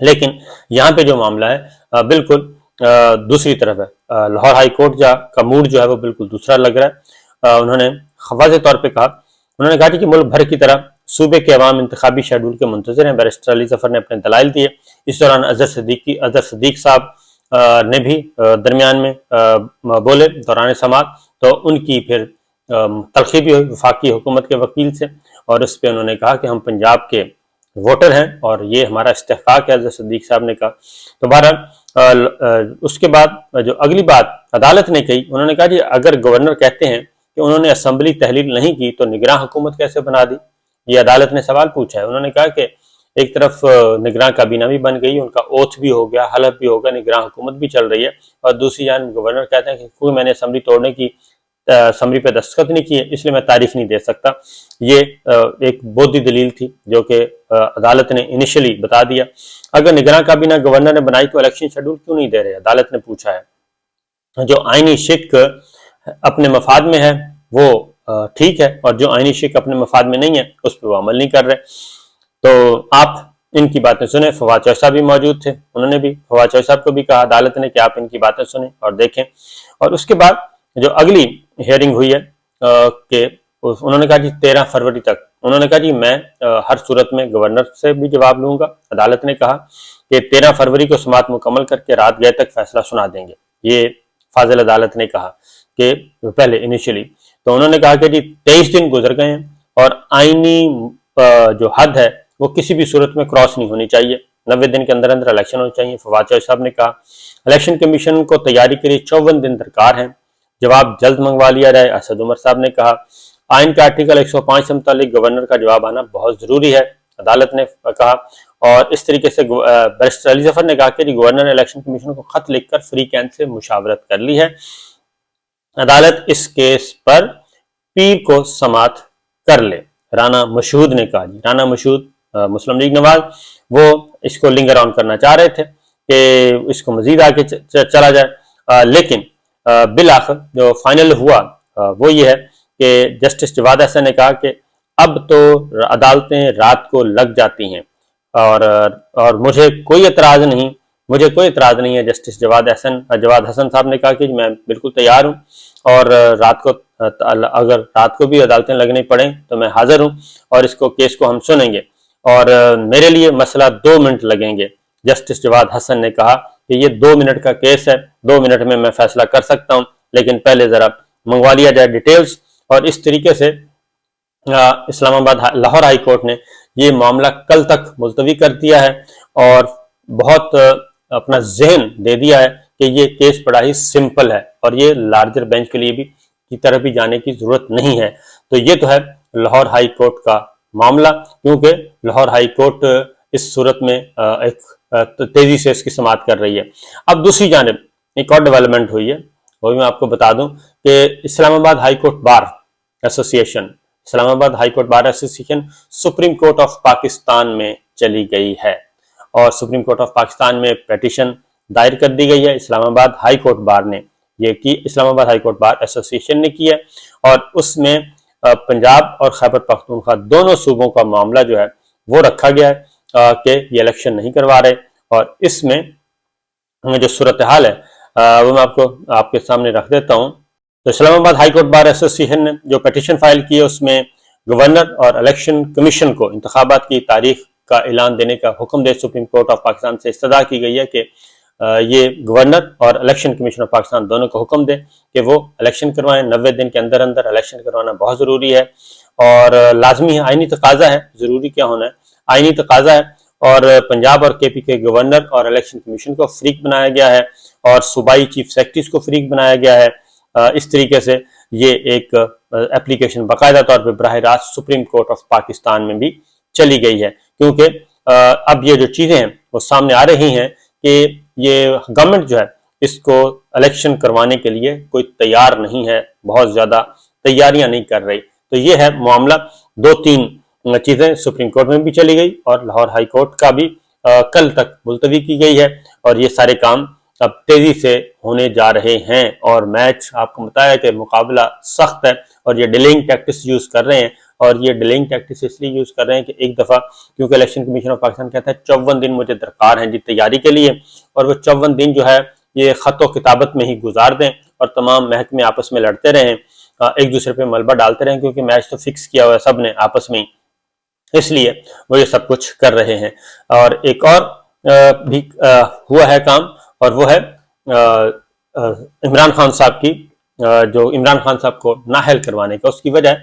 لیکن یہاں پہ جو معاملہ ہے بالکل دوسری طرف ہے. لاہور ہائی کورٹ کا موڈ جو ہے وہ بالکل دوسرا لگ رہا ہے. انہوں نے واضح طور پہ کہا، انہوں نے کہا کہ ملک بھر کی طرح صوبے کے عوام انتخابی شیڈول کے منتظر ہیں. بیرسٹر علی ظفر نے اپنے دلائل دیے. اس دوران اظہر صدیق صاحب نے بھی درمیان میں بولے دوران سماعت، تو ان کی پھر تلخی بھی ہوئی وفاقی حکومت کے وکیل سے، اور اس پہ انہوں نے کہا کہ ہم پنجاب کے ووٹر ہیں اور یہ ہمارا استحقاق ہے، اظہر صدیق صاحب نے کہا. تو بہرحال اس کے بعد جو اگلی بات عدالت نے کہی، انہوں نے کہا جی اگر گورنر کہتے ہیں کہ انہوں نے اسمبلی تحلیل نہیں کی تو نگراں حکومت کیسے بنا دی؟ یہ عدالت نے سوال پوچھا ہے. انہوں نے کہا کہ ایک طرف نگراں کابینہ بھی بن گئی، ان کا اوتھ بھی ہو گیا، حلف بھی ہو گیا، نگراں حکومت بھی چل رہی ہے، اور دوسری جانب گورنر کہتے ہیں کہ کوئی میں نے اسمبلی توڑنے کی اسمبلی پہ دستخط نہیں کیے، اس لیے میں تاریخ نہیں دے سکتا. یہ ایک بودھی دلیل تھی جو کہ عدالت نے انیشلی بتا دیا. اگر نگراں کابینہ گورنر نے بنائی تو الیکشن شیڈول کیوں نہیں دے رہے؟ عدالت نے پوچھا ہے. جو آئینی شک اپنے مفاد میں ہے وہ ٹھیک ہے، اور جو آئینی شک اپنے مفاد میں نہیں ہے اس پہ وہ عمل نہیں کر رہے. تو آپ ان کی باتیں سنیں. فواد چوہدری صاحب بھی موجود تھے، انہوں نے بھی فواد چوہدری صاحب کو بھی کہا عدالت نے کہ آپ ان کی باتیں سنیں اور دیکھیں. اور اس کے بعد جو اگلی ہیئرنگ ہوئی ہے کہ انہوں نے کہا جی 13 فروری تک، انہوں نے کہا جی میں ہر صورت میں گورنر سے بھی جواب لوں گا. عدالت نے کہا کہ 13 فروری کو سماعت مکمل کر کے رات گئے تک فیصلہ سنا دیں گے. یہ فاضل عدالت نے کہا کہ پہلے انیشلی. تو انہوں نے کہا کہ جی 23 دن گزر گئے ہیں اور آئینی جو حد ہے وہ کسی بھی صورت میں کراس نہیں ہونی چاہیے، 90 دن کے اندر اندر الیکشن ہونی چاہیے. فواد چوہدری صاحب نے کہا الیکشن کمیشن کو تیاری کے لیے 54 دن درکار ہیں، جواب جلد منگوا لیا جائے. اسد عمر صاحب نے کہا آئین کا آرٹیکل 105 سے متعلق گورنر کا جواب آنا بہت ضروری ہے، عدالت نے کہا. اور اس طریقے سے بیرسٹر علی ظفر نے کہا کہ گورنر نے الیکشن کمیشن کو خط لکھ کر فری کین سے مشاورت کر لی ہے. عدالت اس کیس پر پیر کو سماعت کر لے. رانا مشہود نے کہا، جی رانا مشہود مسلم لیگ نواز، وہ اس کو لنگر آن کرنا چاہ رہے تھے کہ اس کو مزید آگے چلا جائے، لیکن بالآخر جو فائنل ہوا وہ یہ ہے کہ جسٹس جواد احسن نے کہا کہ اب تو عدالتیں رات کو لگ جاتی ہیں اور مجھے کوئی اعتراض نہیں ہے. جسٹس جواد حسن صاحب نے کہا کہ میں بالکل تیار ہوں، اور اگر رات کو بھی عدالتیں لگنی پڑیں تو میں حاضر ہوں، اور اس کیس کو ہم سنیں گے، اور میرے لیے مسئلہ 2 منٹ لگیں گے. جسٹس جواد حسن نے کہا کہ یہ 2 منٹ کا کیس ہے، 2 منٹ میں میں فیصلہ کر سکتا ہوں، لیکن پہلے ذرا منگوا لیا جائے ڈیٹیلز. اور اس طریقے سے اسلام آباد لاہور ہائی کورٹ نے یہ معاملہ کل تک ملتوی کر دیا ہے، اور بہت اپنا ذہن دے دیا ہے کہ یہ کیس بڑا ہی سمپل ہے اور یہ لارجر بینچ کے لیے بھی کی طرف بھی جانے کی ضرورت نہیں ہے. تو یہ تو ہے لاہور ہائی کورٹ کا معاملہ، کیونکہ لاہور ہائی کورٹ اس صورت میں ایک تیزی سے اس کی سماعت کر رہی ہے. اب دوسری جانب ایک اور ڈیولپمنٹ ہوئی ہے، وہ بھی میں آپ کو بتا دوں کہ اسلام آباد high court bar association supreme court of Pakistan میں چلی گئی ہے، اور سپریم کورٹ آف پاکستان میں پیٹیشن دائر کر دی گئی ہے. اسلام آباد ہائی کورٹ بار نے یہ کی، اسلام آباد ہائی کورٹ بار ایسوسیشن نے کی ہے، اور اس میں پنجاب اور خیبر پختونخوا دونوں صوبوں کا معاملہ جو ہے وہ رکھا گیا ہے کہ یہ الیکشن نہیں کروا رہے. اور اس میں جو صورتحال ہے وہ میں آپ کے سامنے رکھ دیتا ہوں. تو اسلام آباد ہائی کورٹ بار ایسوسیشن نے جو پیٹیشن فائل کی ہے اس میں گورنر اور الیکشن کمیشن کو انتخابات کی تاریخ کا اعلان دینے کا حکم دے. سپریم کورٹ آف پاکستان سے استدعا کی گئی ہے کہ یہ گورنر اور الیکشن کمیشن آف پاکستان دونوں کو حکم دے کہ وہ الیکشن کروائیں. 90 دن کے اندر اندر الیکشن کروانا بہت ضروری ہے اور لازمی ہے، آئینی تقاضا ہے. ضروری کیا ہونا ہے، آئینی تقاضا ہے. اور پنجاب اور کے پی کے گورنر اور الیکشن کمیشن کو فریق بنایا گیا ہے، اور صوبائی چیف سیکرٹریز کو فریق بنایا گیا ہے. اس طریقے سے یہ ایک اپلیکیشن باقاعدہ طور پہ براہ راست سپریم کورٹ آف پاکستان میں بھی چلی گئی ہے، کیونکہ اب یہ جو چیزیں ہیں وہ سامنے آ رہی ہیں کہ یہ گورنمنٹ جو ہے اس کو الیکشن کروانے کے لیے کوئی تیار نہیں ہے، بہت زیادہ تیاریاں نہیں کر رہی. تو یہ ہے معاملہ. 2-3 چیزیں سپریم کورٹ میں بھی چلی گئی اور لاہور ہائی کورٹ کا بھی کل تک ملتوی کی گئی ہے، اور یہ سارے کام اب تیزی سے ہونے جا رہے ہیں. اور میچ آپ کو بتایا کہ مقابلہ سخت ہے اور یہ ڈیلنگ ٹیکٹس یوز کر رہے ہیں اور یہ ڈیلنگ ٹیکٹکس اس لیے یوز کر رہے ہیں کہ ایک دفعہ، کیونکہ الیکشن کمیشن آف پاکستان کہتا ہے 54 دن مجھے درکار ہیں جی تیاری کے لیے، اور وہ 54 دن جو ہے یہ خط و کتابت میں ہی گزار دیں اور تمام محکمے آپس میں لڑتے رہیں، ایک دوسرے پہ ملبہ ڈالتے رہیں، کیونکہ میچ تو فکس کیا ہوا ہے سب نے آپس میں ہی، اس لیے وہ یہ سب کچھ کر رہے ہیں۔ اور ایک اور بھی ہوا ہے کام، اور وہ ہے عمران خان صاحب کی، جو عمران خان صاحب کو نااہل کروانے کا۔ اس کی وجہ ہے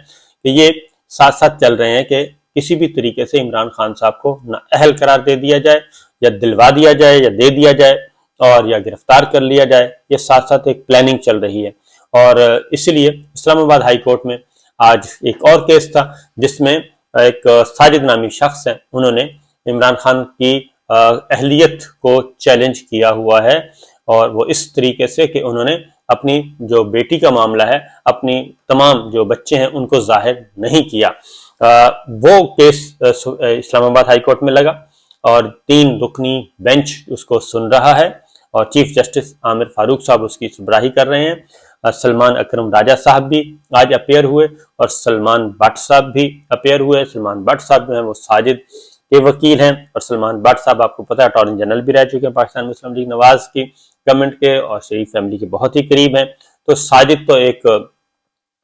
کہ یہ ساتھ ساتھ چل رہے ہیں کہ کسی بھی طریقے سے عمران خان صاحب کو نااہل قرار دے دیا جائے، یا دلوا دیا جائے، یا دے دیا جائے، اور یا گرفتار کر لیا جائے۔ یہ ساتھ ساتھ ایک پلاننگ چل رہی ہے، اور اسی لیے اسلام آباد ہائی کورٹ میں آج ایک اور کیس تھا جس میں ایک ساجد نامی شخص ہے، انہوں نے عمران خان کی اہلیت کو چیلنج کیا ہوا ہے، اور وہ اس طریقے سے کہ انہوں نے اپنی جو بیٹی کا معاملہ ہے، اپنی تمام جو بچے ہیں ان کو ظاہر نہیں کیا۔ وہ کیس اسلام آباد ہائی کورٹ میں لگا، اور 3 رکنی بینچ اس کو سن رہا ہے، اور چیف جسٹس عامر فاروق صاحب اس کی سربراہی کر رہے ہیں۔ سلمان اکرم راجہ صاحب بھی آج اپیئر ہوئے، اور سلمان بٹ صاحب بھی اپیئر ہوئے۔ سلمان بٹ صاحب جو ہیں وہ ساجد کے وکیل ہیں، اور سلمان بٹ صاحب آپ کو پتہ ہے اٹارنی جنرل بھی رہ چکے ہیں پاکستان مسلم لیگ نواز کی گورنمنٹ کے، اور شریف فیملی کے بہت ہی قریب ہیں۔ تو ساجد تو ایک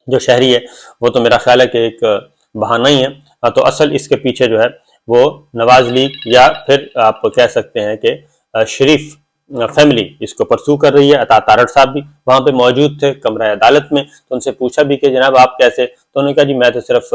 جو شہری ہے وہ تو میرا خیال ہے کہ ایک بہانہ ہی ہے، تو اصل اس کے پیچھے جو ہے وہ نواز لیگ، یا پھر آپ کہہ سکتے ہیں کہ شریف فیملی اس کو پرسو کر رہی ہے۔ عطا تارڑ صاحب بھی وہاں پہ موجود تھے کمرہ عدالت میں، تو ان سے پوچھا بھی کہ جناب آپ کیسے، تو انہوں نے کہا جی میں تو صرف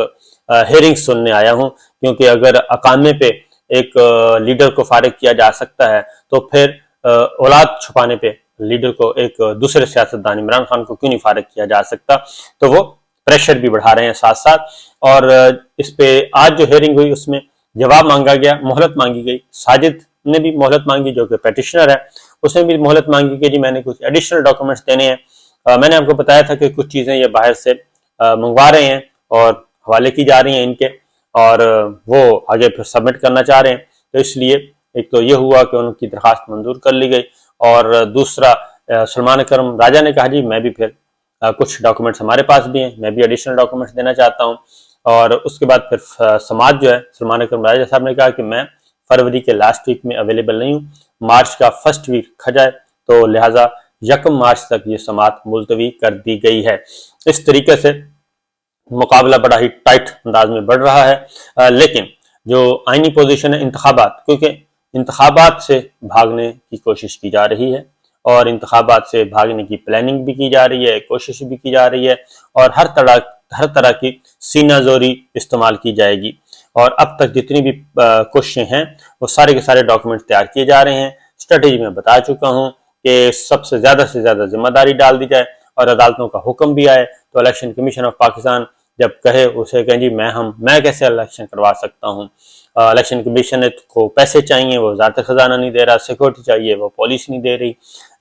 ہیئرنگ سننے آیا ہوں، کیونکہ اگر اقامے پہ ایک لیڈر کو فارغ کیا جا سکتا ہے تو پھر اولاد چھپانے پہ لیڈر کو، ایک دوسرے سیاستدان عمران خان کو کیوں نہیں فارغ کیا جا سکتا؟ تو وہ پریشر بھی بڑھا رہے ہیں ساتھ ساتھ۔ اور اس پہ آج جو ہیئرنگ ہوئی اس میں جواب مانگا گیا، مہلت مانگی گئی۔ ساجد نے بھی مہلت مانگی جو کہ پیٹیشنر ہے، اس نے بھی مہلت مانگی کہ جی میں نے کچھ ایڈیشنل ڈاکومنٹس دینے ہیں۔ میں نے آپ کو بتایا تھا کہ کچھ چیزیں یہ باہر سے منگوا رہے ہیں اور حوالے کی جا رہی ہیں ان کے، اور وہ آگے پھر سبمٹ کرنا چاہ رہے ہیں، تو اس لیے ایک تو یہ ہوا کہ ان کی درخواست منظور کر لی گئی، اور دوسرا سلمان اکرم راجہ نے کہا جی میں بھی پھر کچھ ڈاکومنٹس ہمارے پاس بھی ہیں، میں بھی ایڈیشنل ڈاکومنٹس دینا چاہتا ہوں۔ اور اس کے بعد پھر سماعت جو ہے، سلمان اکرم راجہ صاحب نے کہا کہ میں فروری کے لاسٹ ویک میں اویلیبل نہیں ہوں، مارچ کا فرسٹ ویک کھا جائے، تو لہٰذا 1 مارچ تک یہ سماعت ملتوی کر دی گئی ہے۔ اس طریقے سے مقابلہ بڑا ہی ٹائٹ انداز میں بڑھ رہا ہے، لیکن جو آئینی پوزیشن ہے انتخابات، کیونکہ انتخابات سے بھاگنے کی کوشش کی جا رہی ہے، اور انتخابات سے بھاگنے کی پلاننگ بھی کی جا رہی ہے، کوشش بھی کی جا رہی ہے، اور ہر طرح کی سینہ زوری استعمال کی جائے گی۔ اور اب تک جتنی بھی کوششیں ہیں وہ سارے کے سارے ڈاکومنٹ تیار کیے جا رہے ہیں۔ اسٹریٹجی میں بتا چکا ہوں کہ سب سے زیادہ ذمہ داری ڈال دی جائے، اور عدالتوں کا حکم بھی آئے، تو الیکشن کمیشن آف پاکستان جب کہے اسے کہیں جی میں کیسے الیکشن کروا سکتا ہوں۔ الیکشن کمیشن کو پیسے چاہیے، وہ وزارت خزانہ نہیں دے رہا، سیکورٹی چاہیے، وہ پولیس نہیں دے رہی،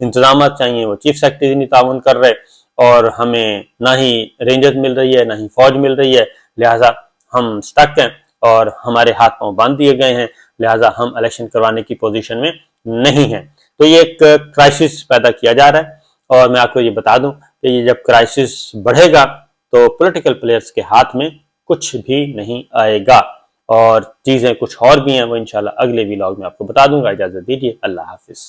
انتظامات چاہیے، وہ چیف سیکرٹری نہیں تعاون کر رہے، اور ہمیں نہ ہی رینجرز مل رہی ہے، نہ ہی فوج مل رہی ہے، لہٰذا ہم سٹک ہیں اور ہمارے ہاتھ پاؤں باندھ دیے گئے ہیں، لہٰذا ہم الیکشن کروانے کی پوزیشن میں نہیں ہیں۔ تو یہ ایک کرائسس پیدا کیا جا رہا ہے، اور میں آپ کو یہ بتا دوں کہ یہ جب کرائسس بڑھے گا تو پولیٹیکل پلیئرز کے ہاتھ میں کچھ بھی نہیں آئے گا، اور چیزیں کچھ اور بھی ہیں، وہ انشاءاللہ اگلے ویلاگ میں آپ کو بتا دوں گا۔ اجازت دیجیے، اللہ حافظ۔